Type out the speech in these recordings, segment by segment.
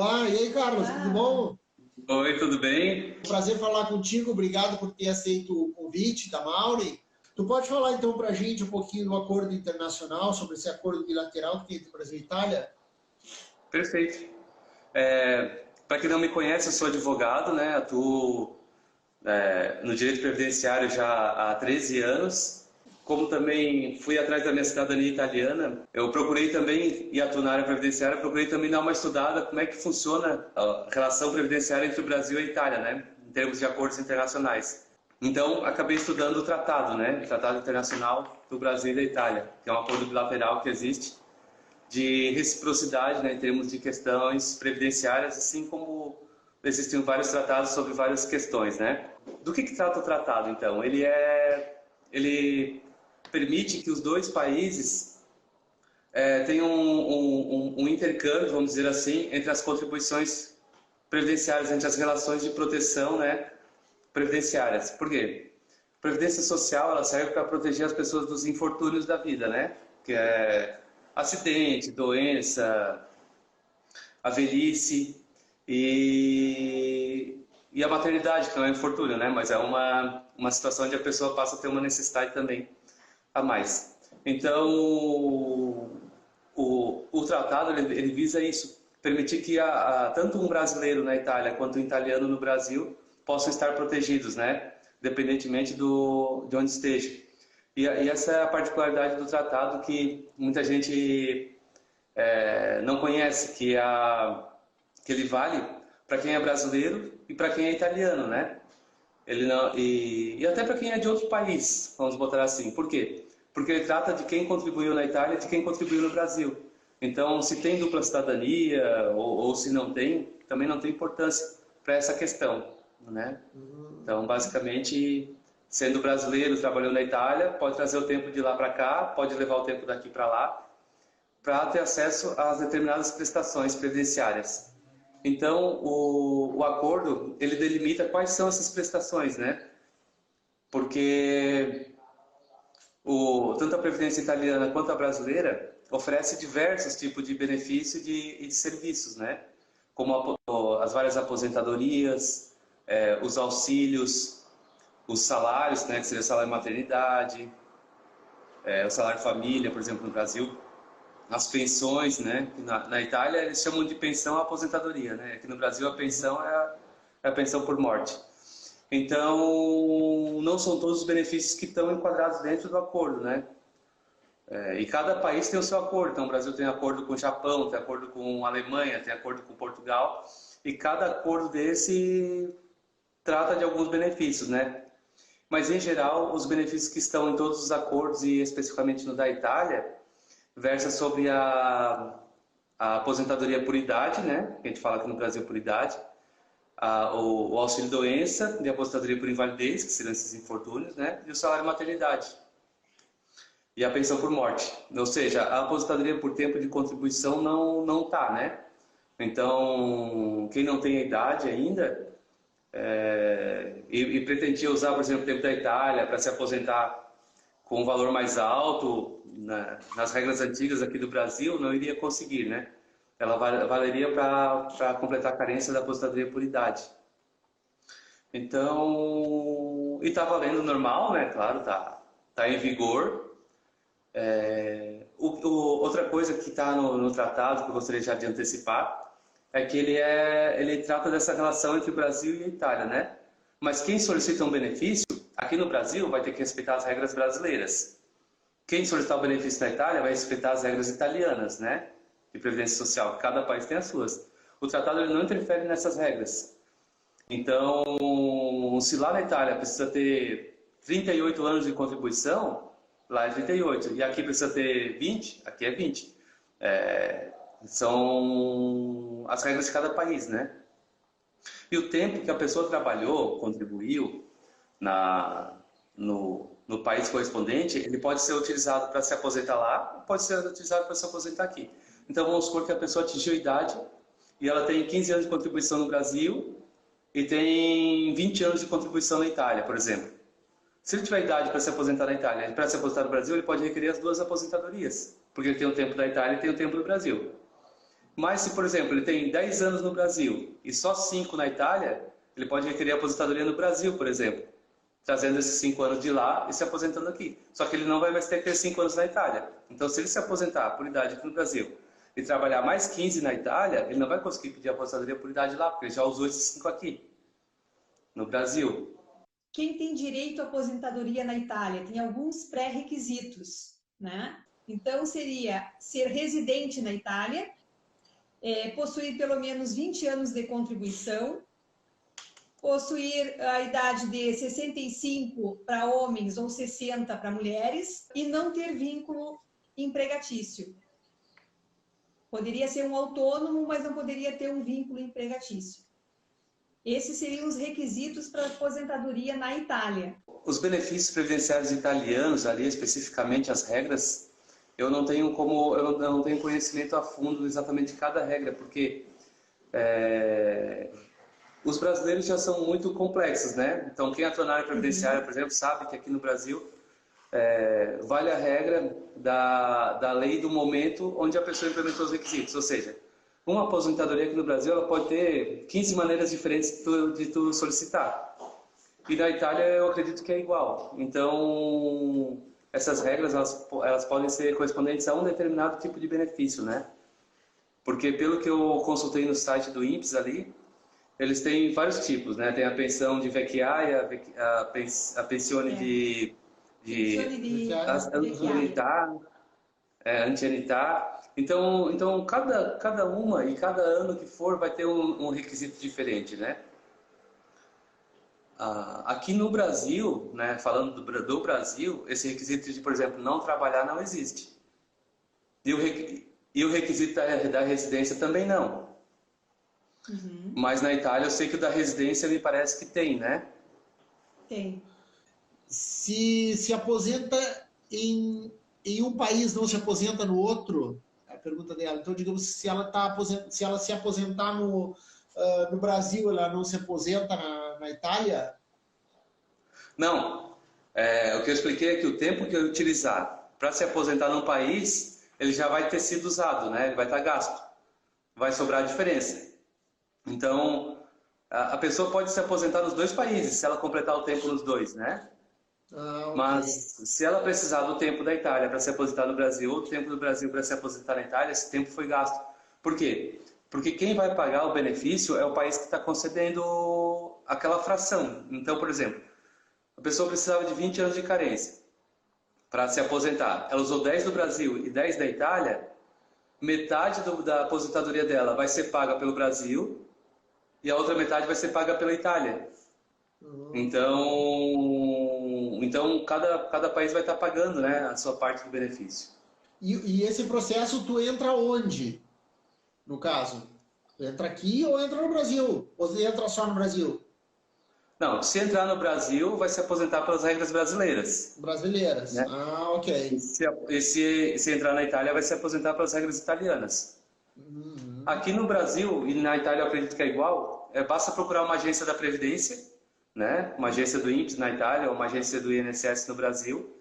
Olá, e aí, Carlos, tudo bom? Oi, tudo bem? Prazer falar contigo, obrigado por ter aceito o convite da Mauri. Tu pode falar então para a gente um pouquinho do acordo internacional, sobre esse acordo bilateral que tem entre o Brasil e Itália? Perfeito. Para quem não me conhece, eu sou advogado, né? Atuo no direito previdenciário já há 13 anos. Como também fui atrás da minha cidadania italiana, eu procurei também, e atuo na área previdenciária, procurei também dar uma estudada como é que funciona a relação previdenciária entre o Brasil e a Itália, né? Em termos de acordos internacionais. Então, acabei estudando o tratado, né? O Tratado Internacional do Brasil e da Itália, que é um acordo bilateral que existe de reciprocidade, né, em termos de questões previdenciárias, assim como existem vários tratados sobre várias questões, né? Do que trata o tratado, então? Ele permite que os dois países tenham um intercâmbio, vamos dizer assim, entre as contribuições previdenciárias, entre as relações de proteção, né, previdenciárias. Por quê? Previdência social, ela serve para proteger as pessoas dos infortúnios da vida, né? Que é acidente, doença, a velhice e a maternidade, que não é infortúnio, né? Mas é uma situação onde a pessoa passa a ter uma necessidade também a mais. Então, o tratado ele visa isso, permitir que tanto um brasileiro na Itália quanto um italiano no Brasil possam estar protegidos, né? Independentemente de onde esteja. E essa é a particularidade do tratado que muita gente não conhece, que ele vale para quem é brasileiro e para quem é italiano, né? Ele não, e até para quem é de outro país, vamos botar assim. Por quê? Porque ele trata de quem contribuiu na Itália e de quem contribuiu no Brasil. Então, se tem dupla cidadania ou se não tem, também não tem importância para essa questão, né? Então, basicamente, sendo brasileiro, trabalhando na Itália, pode trazer o tempo de lá para cá, pode levar o tempo daqui para lá, para ter acesso às determinadas prestações previdenciárias. Então, o acordo, ele delimita quais são essas prestações, né? Porque tanto a Previdência italiana quanto a brasileira oferece diversos tipos de benefícios e de serviços, né? Como as várias aposentadorias, os auxílios, os salários, né? Que seria o salário maternidade, o salário família, por exemplo, no Brasil. As pensões, né? Na Itália eles chamam de pensão à aposentadoria, né? Aqui no Brasil a pensão é a pensão por morte. Então, não são todos os benefícios que estão enquadrados dentro do acordo, né? E cada país tem o seu acordo. Então, o Brasil tem acordo com o Japão, tem acordo com a Alemanha, tem acordo com Portugal. E cada acordo desse trata de alguns benefícios, né? Mas, em geral, os benefícios que estão em todos os acordos, e especificamente no da Itália, versa sobre a aposentadoria por idade, né? Que a gente fala aqui no Brasil por idade. O auxílio-doença e a aposentadoria por invalidez, que seriam esses infortúnios, né? E o salário maternidade. E a pensão por morte. Ou seja, a aposentadoria por tempo de contribuição não tá, né? Então, quem não tem a idade ainda e pretendia usar, por exemplo, o tempo da Itália para se aposentar com um valor mais alto, nas regras antigas aqui do Brasil, não iria conseguir, né? Ela valeria para completar a carência da aposentadoria por idade. Então, e está valendo normal, né? Claro, tá em vigor. Outra coisa que está no tratado, que eu gostaria já de antecipar, é que ele trata dessa relação entre o Brasil e a Itália, né? Mas quem solicita um benefício, aqui no Brasil, vai ter que respeitar as regras brasileiras. Quem solicitar o benefício na Itália vai respeitar as regras italianas, né? De previdência social. Cada país tem as suas. O tratado ele não interfere nessas regras. Então, se lá na Itália precisa ter 38 anos de contribuição, lá é 38. E aqui precisa ter 20, aqui é 20. São as regras de cada país, né? E o tempo que a pessoa trabalhou, contribuiu no país correspondente, ele pode ser utilizado para se aposentar lá, pode ser utilizado para se aposentar aqui. Então vamos supor que a pessoa atingiu a idade e ela tem 15 anos de contribuição no Brasil e tem 20 anos de contribuição na Itália, por exemplo. Se ele tiver idade para se aposentar na Itália e para se aposentar no Brasil, ele pode requerer as duas aposentadorias, porque ele tem o tempo da Itália e tem o tempo do Brasil. Mas se, por exemplo, ele tem 10 anos no Brasil e só 5 na Itália, ele pode requerer aposentadoria no Brasil, por exemplo, trazendo esses 5 anos de lá e se aposentando aqui. Só que ele não vai mais ter aqueles 5 anos na Itália. Então, se ele se aposentar por idade aqui no Brasil e trabalhar mais 15 na Itália, ele não vai conseguir pedir aposentadoria por idade lá, porque ele já usou esses 5 aqui, no Brasil. Quem tem direito à aposentadoria na Itália tem alguns pré-requisitos, né? Então, seria ser residente na Itália, possuir pelo menos 20 anos de contribuição, possuir a idade de 65 para homens ou 60 para mulheres e não ter vínculo empregatício. Poderia ser um autônomo, mas não poderia ter um vínculo empregatício. Esses seriam os requisitos para a aposentadoria na Itália. Os benefícios previdenciários italianos, ali especificamente as regras, eu não tenho conhecimento a fundo exatamente de cada regra, porque os brasileiros já são muito complexos, né? Então, quem atua na área previdenciária, por exemplo, sabe que aqui no Brasil vale a regra da lei do momento onde a pessoa implementou os requisitos. Ou seja, uma aposentadoria aqui no Brasil ela pode ter 15 maneiras diferentes de tu solicitar. E na Itália eu acredito que é igual. Então, essas regras elas podem ser correspondentes a um determinado tipo de benefício, né? Porque pelo que eu consultei no site do INPS ali, eles têm vários tipos, né? Tem a pensão de vecchiaia, a pensione de anzianità. Então cada uma e cada ano que for vai ter um requisito diferente, né? Aqui no Brasil, né, falando do Brasil, esse requisito de, por exemplo, não trabalhar não existe. E o requisito da residência também não. Uhum. Mas na Itália eu sei que o da residência me parece que tem, né? Tem. Se aposenta em um país, não se aposenta no outro? A pergunta dela. Então, digamos, se ela se aposentar no Brasil, ela não se aposenta na Itália? Não. O que eu expliquei é que o tempo que eu utilizar para se aposentar num país, ele já vai ter sido usado, né? Ele vai estar gasto. Vai sobrar a diferença. Então, a pessoa pode se aposentar nos dois países, se ela completar o tempo nos dois, né? Okay. Mas se ela precisar do tempo da Itália para se aposentar no Brasil, ou do tempo do Brasil para se aposentar na Itália, esse tempo foi gasto. Por quê? Porque quem vai pagar o benefício é o país que está concedendo aquela fração. Então, por exemplo, a pessoa precisava de 20 anos de carência para se aposentar. Ela usou 10 do Brasil e 10 da Itália, metade da aposentadoria dela vai ser paga pelo Brasil e a outra metade vai ser paga pela Itália. Então cada país vai estar pagando, né, a sua parte do benefício. E esse processo tu entra onde, no caso? Entra aqui ou entra no Brasil? Ou você entra só no Brasil? Não, se entrar no Brasil, vai se aposentar pelas regras brasileiras. Brasileiras, né? Ok. E se entrar na Itália, vai se aposentar pelas regras italianas. Uhum. Aqui no Brasil, e na Itália eu acredito que é igual, basta procurar uma agência da Previdência, né? Uma agência do INPS na Itália, ou uma agência do INSS no Brasil,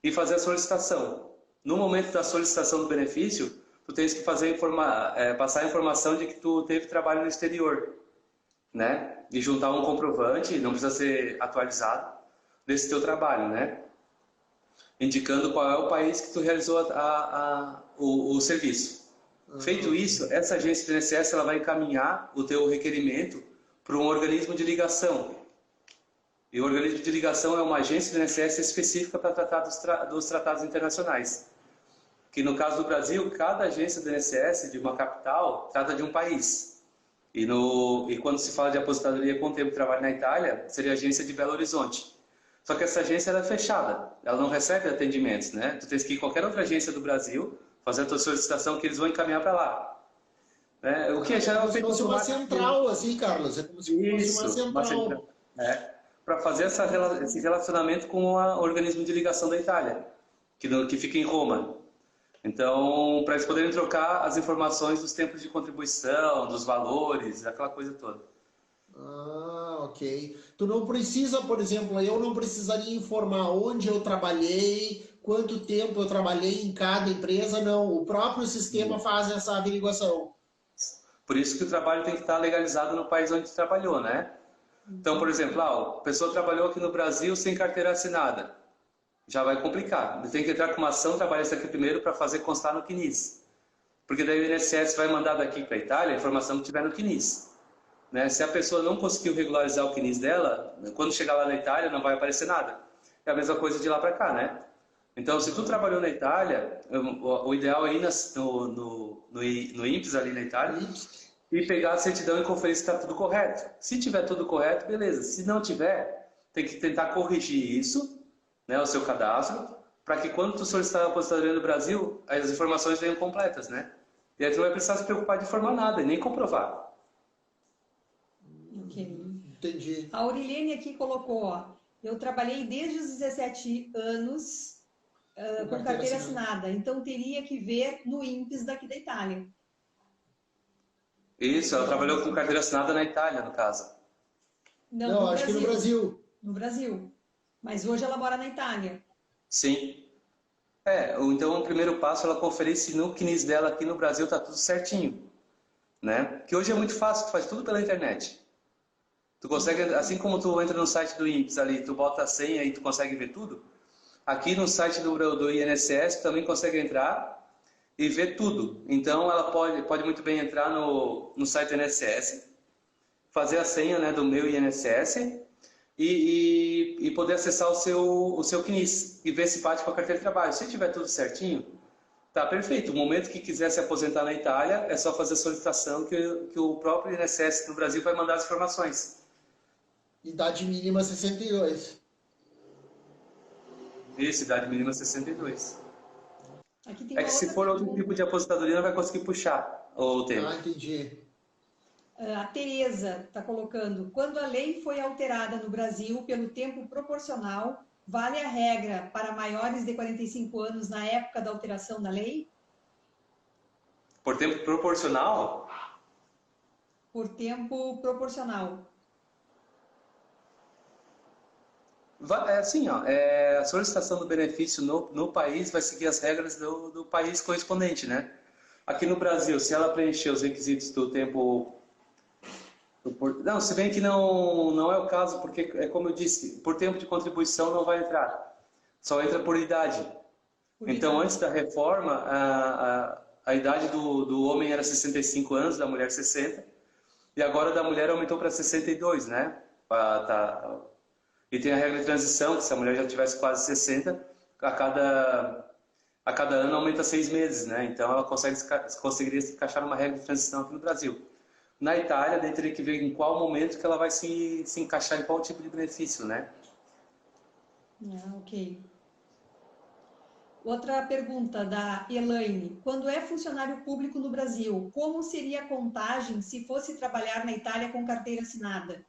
e fazer a solicitação. No momento da solicitação do benefício, tu tens que passar a informação de que tu teve trabalho no exterior, né? E juntar um comprovante, não precisa ser atualizado, desse teu trabalho, né? Indicando qual é o país que tu realizou o serviço. Feito isso, essa agência do INSS ela vai encaminhar o teu requerimento para um organismo de ligação. E o organismo de ligação é uma agência do INSS específica para tratar dos tratados internacionais. Que no caso do Brasil, cada agência do INSS de uma capital trata de um país. E quando se fala de aposentadoria com tempo de trabalho na Itália, seria a agência de Belo Horizonte. Só que essa agência ela é fechada, ela não recebe atendimentos, né? Tu tens que ir em qualquer outra agência do Brasil, fazer a tua solicitação que eles vão encaminhar para lá. Né? O que já é feito como se fosse uma central, assim, Carlos. É como se fosse uma central. Para fazer esse relacionamento com o organismo de ligação da Itália, que fica em Roma. Então, para eles poderem trocar as informações dos tempos de contribuição, dos valores, aquela coisa toda. Ok. Tu não precisa, por exemplo, eu não precisaria informar onde eu trabalhei, quanto tempo eu trabalhei em cada empresa, não. O próprio sistema faz essa averiguação. Por isso que o trabalho tem que estar legalizado no país onde trabalhou, né? Então, por exemplo, a pessoa trabalhou aqui no Brasil sem carteira assinada. Já vai complicar. Ele tem que entrar com uma ação trabalhista aqui primeiro para fazer constar no CNIS. Porque daí o INSS vai mandar daqui para a Itália a informação que tiver no CNIS. Né? Se a pessoa não conseguiu regularizar o CNIS dela, quando chegar lá na Itália não vai aparecer nada. É a mesma coisa de lá para cá, né? Então, se tu trabalhou na Itália, o ideal é ir no INPS ali na Itália e pegar a certidão e conferir se está tudo correto. Se tiver tudo correto, beleza. Se não tiver, tem que tentar corrigir isso, né, o seu cadastro, para que quando tu solicitar a aposentadoria no Brasil, as informações venham completas, né? E aí tu não vai precisar se preocupar de informar nada e nem comprovar. Ok. Entendi. A Aurilene aqui colocou, ó, eu trabalhei desde os 17 anos com carteira assinada, então teria que ver no INPS daqui da Itália. Isso, ela trabalhou com carteira assinada na Itália, no caso. Não, acho que no Brasil. No Brasil. Mas hoje ela mora na Itália. Sim. Então o primeiro passo é ela conferir se no CNIS dela aqui no Brasil tá tudo certinho, né? Que hoje é muito fácil, tu faz tudo pela internet. Tu consegue, assim como tu entra no site do INPS ali, tu bota a senha e tu consegue ver tudo, aqui no site do INSS tu também consegue entrar e ver tudo. Então ela pode muito bem entrar no site do INSS, fazer a senha, né, do meu INSS e poder acessar o seu CNIS e ver se bate com a carteira de trabalho. Se tiver tudo certinho, tá perfeito. O momento que quiser se aposentar na Itália, é só fazer a solicitação que o próprio INSS no Brasil vai mandar as informações. Idade mínima 62. Isso, idade mínima 62. Aqui tem É que se for outro tipo de aposentadoria, não vai conseguir puxar o tempo. Ah, entendi. A Tereza está colocando, quando a lei foi alterada no Brasil pelo tempo proporcional, vale a regra para maiores de 45 anos na época da alteração da lei? Por tempo proporcional? Por tempo proporcional. Assim, ó, a solicitação do benefício no país vai seguir as regras do país correspondente, né? Aqui no Brasil, se ela preencher os requisitos do tempo... Não, se bem que não é o caso, porque, como eu disse, por tempo de contribuição não vai entrar. Só entra por idade. Então, antes da reforma, a idade do homem era 65 anos, da mulher 60, e agora da mulher aumentou para 62, né? E tem a regra de transição, que se a mulher já tivesse quase 60, a cada ano aumenta 6 meses, né? Então ela conseguiria se encaixar numa regra de transição aqui no Brasil. Na Itália, daí teria que ver em qual momento que ela vai se encaixar em qual tipo de benefício, né? Ok. Outra pergunta da Elaine. Quando é funcionário público no Brasil, como seria a contagem se fosse trabalhar na Itália com carteira assinada?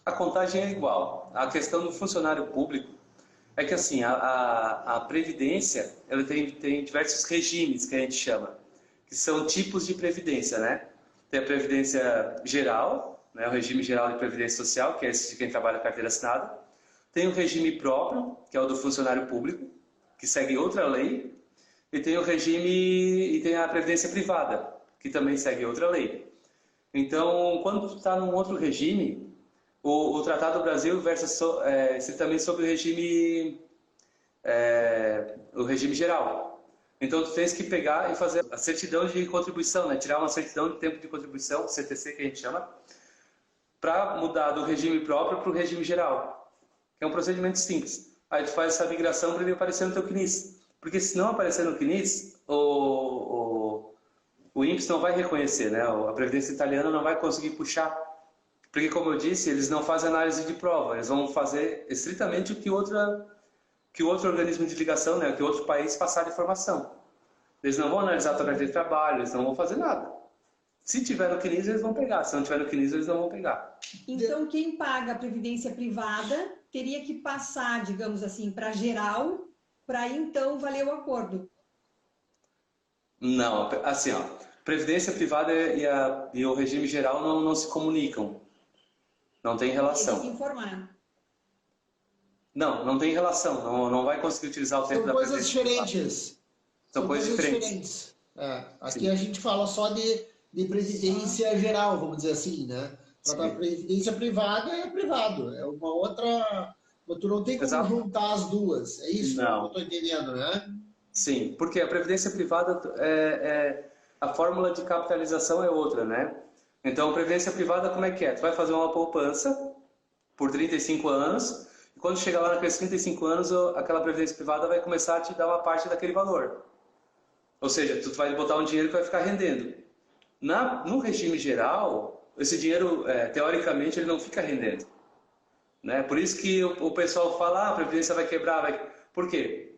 A contagem é igual. A questão do funcionário público é que assim, a Previdência ela tem diversos regimes que a gente chama, que são tipos de Previdência, né? Tem a Previdência Geral, né? O regime geral de Previdência Social, que é esse de quem trabalha com carteira assinada. Tem o regime próprio, que é o do funcionário público, que segue outra lei. E tem a Previdência Privada, que também segue outra lei. Então, quando tu está num outro regime, o Tratado do Brasil versa estritamente sobre o regime geral. Então, tu tens que pegar e fazer a certidão de contribuição, né? Tirar uma certidão de tempo de contribuição, CTC que a gente chama, para mudar do regime próprio para o regime geral. Que é um procedimento simples. Aí tu faz essa migração para ele aparecer no teu CNIS. Porque se não aparecer no CNIS, o INPS não vai reconhecer, né? A Previdência Italiana não vai conseguir puxar. Porque, como eu disse, eles não fazem análise de prova. Eles vão fazer estritamente o que outro organismo de ligação, né? Que outro país passar de informação. Eles não vão analisar a tua carteira de trabalho, eles não vão fazer nada. Se tiver no CNIS, eles vão pegar. Se não tiver no CNIS, eles não vão pegar. Então, quem paga a previdência privada teria que passar, digamos assim, para geral, para então valer o acordo. Não, assim, ó, previdência privada e o regime geral não se comunicam. Não tem relação. Tem que se informar. Não tem relação. Não vai conseguir utilizar o tempo da previdência. São coisas diferentes. São coisas diferentes. Aqui a gente fala só de de previdência geral, vamos dizer assim, né? Para a previdência privada é privado, é uma outra... Tu não tem como Exato. juntar as duas, é isso que eu Não. estou entendendo, né? Sim, porque a previdência privada a fórmula de capitalização é outra, né? Então, a previdência privada como é que é? Tu vai fazer uma poupança por 35 anos e quando chegar lá naqueles 35 anos, aquela previdência privada vai começar a te dar uma parte daquele valor. Ou seja, tu vai botar um dinheiro que vai ficar rendendo. No regime geral, esse dinheiro, teoricamente, ele não fica rendendo. Né? Por isso que o pessoal fala, a previdência vai quebrar. Por quê?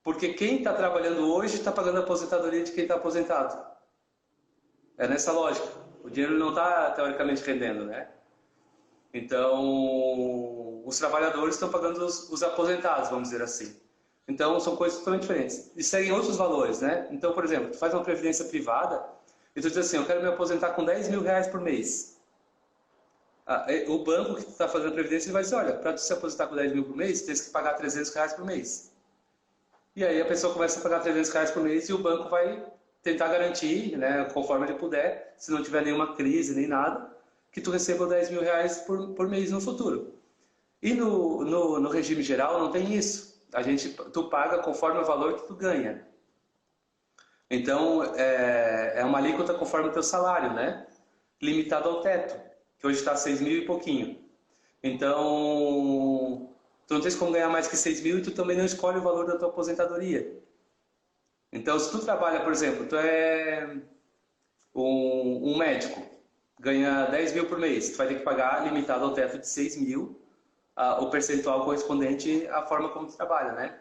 Porque quem está trabalhando hoje está pagando a aposentadoria de quem está aposentado. É nessa lógica. O dinheiro não está, teoricamente, rendendo, né? Então, os trabalhadores estão pagando os aposentados, vamos dizer assim. Então, são coisas totalmente diferentes. E seguem outros valores, né? Então, por exemplo, tu faz uma previdência privada e tu diz assim, eu quero me aposentar com 10 mil reais por mês. O banco que está fazendo a previdência ele vai dizer, olha, para tu se aposentar com 10 mil por mês, tu tens que pagar 300 reais por mês. E aí a pessoa começa a pagar 300 reais por mês e o banco vai tentar garantir, né, conforme ele puder, se não tiver nenhuma crise nem nada, que tu receba 10 mil reais por mês no futuro. E no regime geral não tem isso. Tu paga conforme o valor que tu ganha. Então, é uma alíquota conforme o teu salário, né? Limitado ao teto, que hoje está 6 mil e pouquinho. Então, tu não tens como ganhar mais que 6 mil e tu também não escolhe o valor da tua aposentadoria. Então, se tu trabalha, por exemplo, tu é um médico, ganha 10 mil por mês, tu vai ter que pagar limitado ao teto de 6 mil, o percentual correspondente à forma como tu trabalha, né?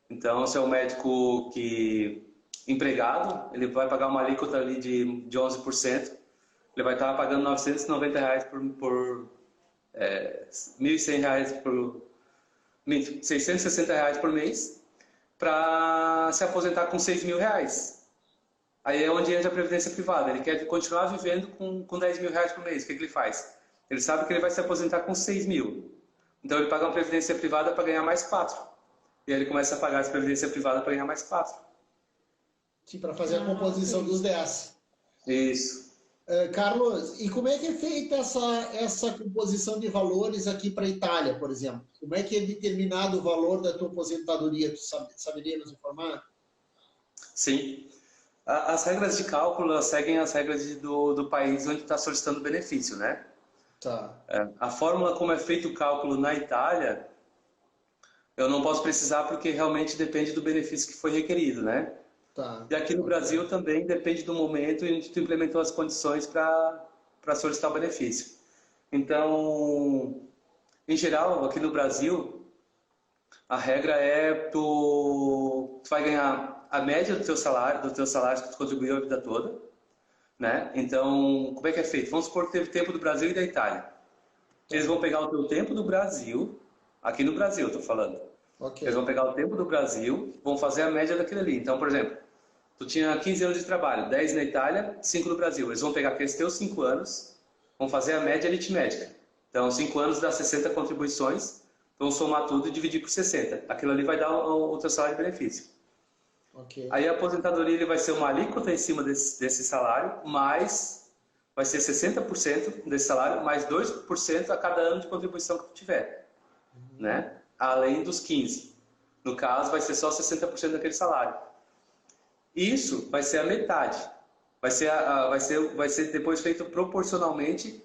Então, se é um médico empregado, ele vai pagar uma alíquota ali de 11%, ele vai estar pagando 990 reais por 1.100 reais 660 reais por mês para se aposentar com 6 mil reais. Aí é onde entra a previdência privada. Ele quer continuar vivendo com 10 mil reais por mês. O que ele faz? Ele sabe que ele vai se aposentar com 6 mil. Então ele paga uma previdência privada para ganhar mais 4. E aí ele começa a pagar essa previdência privada para ganhar mais 4. Sim, para fazer a composição dos 10. Isso. Carlos, e como é que é feita essa composição de valores aqui para a Itália, por exemplo? Como é que é determinado o valor da tua aposentadoria? Tu saberia nos informar? Sim. As regras de cálculo seguem as regras do país onde está solicitando o benefício, né? Tá. A fórmula como é feito o cálculo na Itália, eu não posso precisar porque realmente depende do benefício que foi requerido, né? Tá. E aqui no Brasil também depende do momento em que tu implementou as condições para solicitar o benefício. Então, em geral, aqui no Brasil, a regra é tu vai ganhar a média do teu salário que tu contribuiu a vida toda, né? Então, como é que é feito? Vamos supor que teve tempo do Brasil e da Itália. Eles vão pegar o teu tempo do Brasil, aqui no Brasil, estou falando. Okay. Eles vão pegar o tempo do Brasil, vão fazer a média daquilo ali. Então, por exemplo, tu tinha 15 anos de trabalho, 10 na Itália, 5 no Brasil. Eles vão pegar aqueles teus 5 anos, vão fazer a média aritmética. Então, 5 anos dá 60 contribuições, vão somar tudo e dividir por 60. Aquilo ali vai dar o teu salário de benefício. Okay. Aí a aposentadoria ele vai ser uma alíquota em cima desse salário, mais vai ser 60% desse salário, mais 2% a cada ano de contribuição que tu tiver, né? Além dos 15. No caso, vai ser só 60% daquele salário. Isso vai ser a metade. Vai ser depois feito proporcionalmente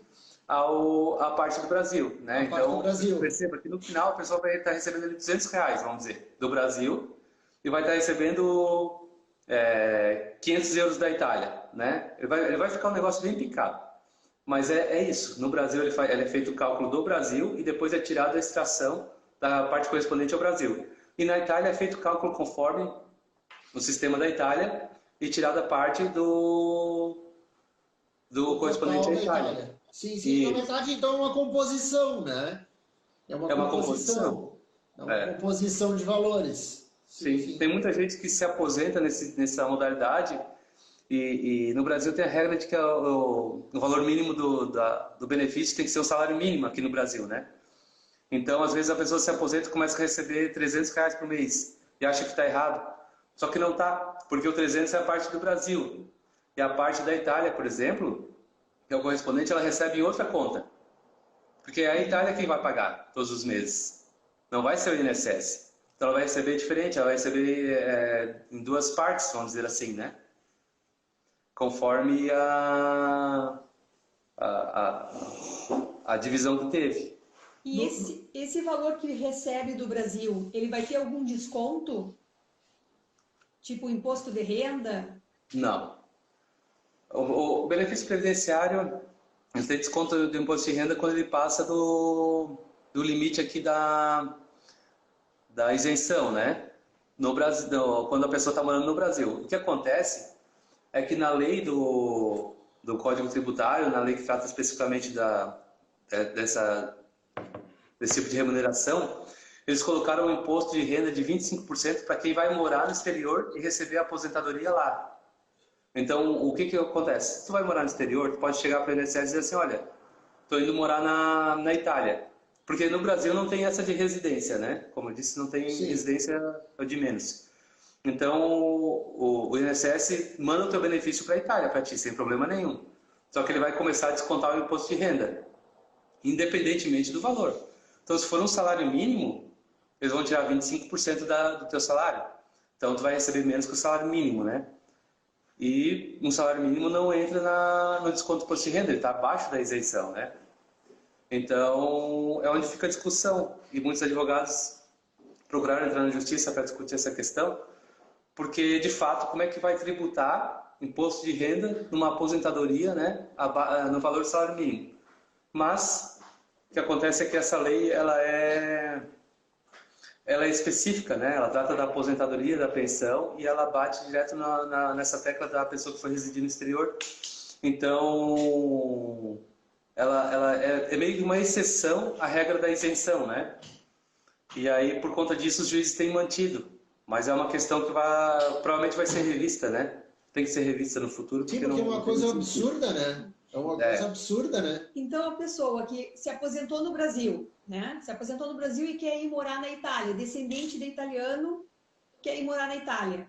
à parte do Brasil, né? Então, perceba que no final a pessoa vai estar recebendo ali 200 reais, vamos dizer, do Brasil, e vai estar recebendo 500 euros da Itália, né? Ele vai ficar um negócio bem picado. Mas é isso. No Brasil ele é feito o cálculo do Brasil e depois é tirada a extração da parte correspondente ao Brasil. E na Itália é feito o cálculo conforme o sistema da Itália e tirada a parte do correspondente à Itália. Sim, sim. Na verdade, então, é uma composição, né? É uma composição. É uma composição de valores. Sim. Tem muita gente que se aposenta nessa modalidade e no Brasil tem a regra de que o valor mínimo do benefício tem que ser o salário mínimo aqui no Brasil, né? Então, às vezes a pessoa se aposenta e começa a receber 300 reais por mês e acha que está errado. Só que não está, porque o 300 é a parte do Brasil. E a parte da Itália, por exemplo, que é o correspondente, ela recebe em outra conta. Porque é a Itália quem vai pagar todos os meses. Não vai ser o INSS. Então ela vai receber diferente, ela vai receber em duas partes, vamos dizer assim, né? Conforme a divisão que teve. E esse valor que ele recebe do Brasil, ele vai ter algum desconto? Tipo imposto de renda? Não. O benefício previdenciário, ele tem desconto do imposto de renda quando ele passa do limite aqui da isenção, né? No Brasil, quando a pessoa está morando no Brasil. O que acontece é que na lei do Código Tributário, na lei que trata especificamente desse tipo de remuneração, eles colocaram um imposto de renda de 25% para quem vai morar no exterior e receber a aposentadoria lá. Então, o que acontece? Se tu vai morar no exterior, tu pode chegar para o INSS e dizer assim, olha, estou indo morar na Itália. Porque no Brasil não tem essa de residência, né? Como eu disse, não tem Sim. residência de menos. Então, o INSS manda o teu benefício para a Itália, para ti, sem problema nenhum. Só que ele vai começar a descontar o imposto de renda, independentemente do valor. Então, se for um salário mínimo, eles vão tirar 25% do teu salário. Então, tu vai receber menos que o salário mínimo, né? E um salário mínimo não entra no desconto do imposto de renda, ele está abaixo da isenção, né? Então, é onde fica a discussão. E muitos advogados procuraram entrar na justiça para discutir essa questão, porque, de fato, como é que vai tributar imposto de renda numa aposentadoria, né, no valor do salário mínimo? Mas, o que acontece é que essa lei, ela é específica, né? Ela trata da aposentadoria, da pensão, e ela bate direto nessa tecla da pessoa que foi residir no exterior. Então, ela é meio que uma exceção à regra da isenção, né? E aí, por conta disso, os juízes têm mantido. Mas é uma questão que provavelmente vai ser revista, né? Tem que ser revista no futuro. Sim, porque é uma coisa absurda, né? É uma coisa absurda, né? Então, a pessoa que se aposentou no Brasil, né? Se aposentou no Brasil e quer ir morar na Itália, descendente de italiano, quer ir morar na Itália.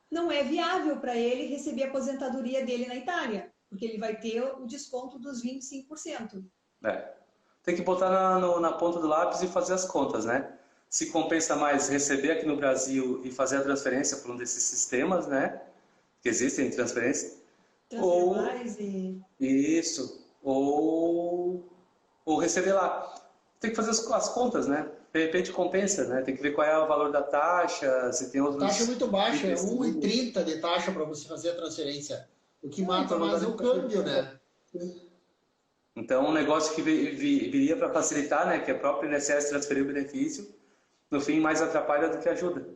Não é viável para ele receber a aposentadoria dele na Itália, porque ele vai ter o desconto dos 25%. Tem que botar na ponta do lápis e fazer as contas, né? Se compensa mais receber aqui no Brasil e fazer a transferência por um desses sistemas, né? Que existem transferências. Ou receber lá. Tem que fazer as contas, né? De repente compensa, né? Tem que ver qual é o valor da taxa, se tem outros... A taxa é muito baixa, é 1,30 de taxa para você fazer a transferência. O que mata mais é o câmbio, né? Então, um negócio que viria para facilitar, né? Que é o próprio INSS transferir o benefício, no fim mais atrapalha do que ajuda.